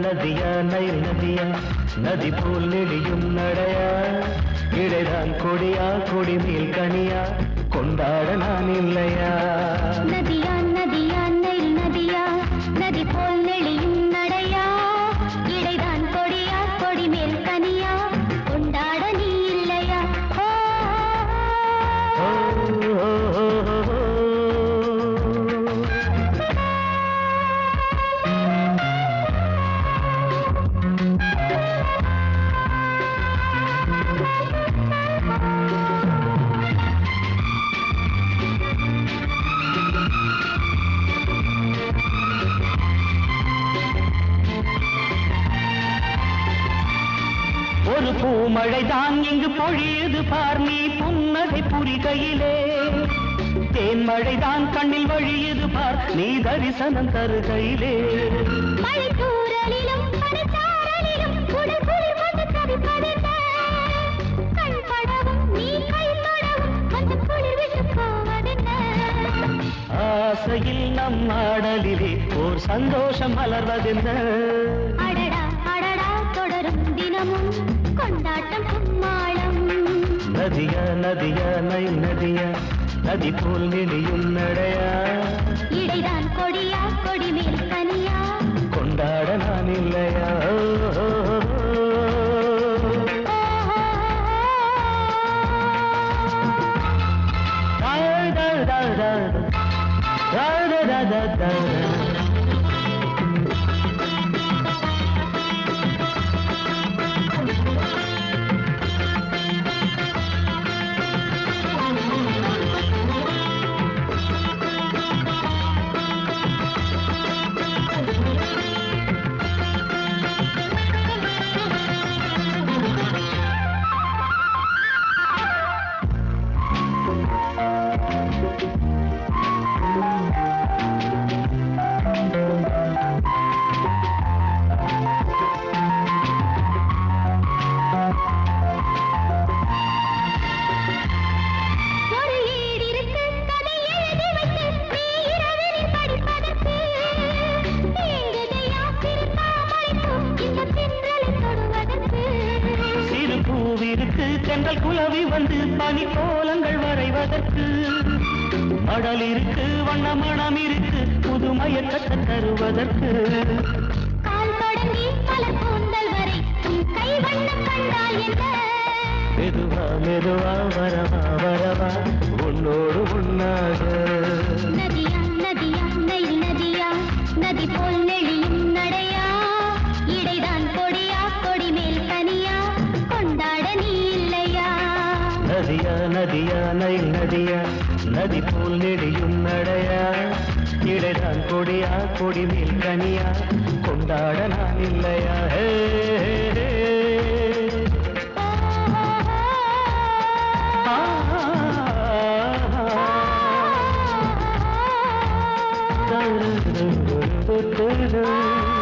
Nadiya Nile Nadiya நதி போல் நெளியும் நடையா இடைதான் கொடியா கொடி மேல் கனியா கொண்டாட நான் இல்லையா நதியா நதியா நைல் நதியா நதி போல் நெளியும் நடையா இடைதான் கொடியா கொடி மேல் கனியா கொண்டாட நீ இல்லையா ஒரு பூமழைதான் இங்கு பொழியது பார் நீ புன்னகை புரிகையிலே தேன்மழைதான் கண்ணில் வழியது பார் நீ தரிசனம் தருகையிலே ஆசையில் நம் ஆடலிலே ஓர் சந்தோஷம் மலர்வதென்ன கொண்டாட்டம் கும்மாளம் நதியா நதியா நைல் நதியா நதி போல் நெளியும் நடையா இடைதான் கொடியா கொடி மேல் கனியா கொண்டாட நான் இல்லையா தென்றல் குலவி வந்து பனி கோலங்கள் வரைவதற்கு அடல் இருக்கு வண்ண மனம் இருக்கு புதுமயக்கத்தை தருவதற்கு கால் தொடங்கி பல கூந்தல் வரை கை வண்ணம் கண்டால் என்ன மெதுவா மெதுவா வரவா வரவா உன்னோடு உன்னாக நதியா நதியா நைல் நதியா நதி போல் நெளியும் நடையா இடைதான் கொடியா கொடி மேல் கனியா கொண்டாட நீ இல்லையா நதியா நதியா நைல் நதியா நதி போல் நெளியும் நடையா இடைதான் கொடியா கொடி மேல் கனியா கொண்டாட நான் இல்லையா da da da da da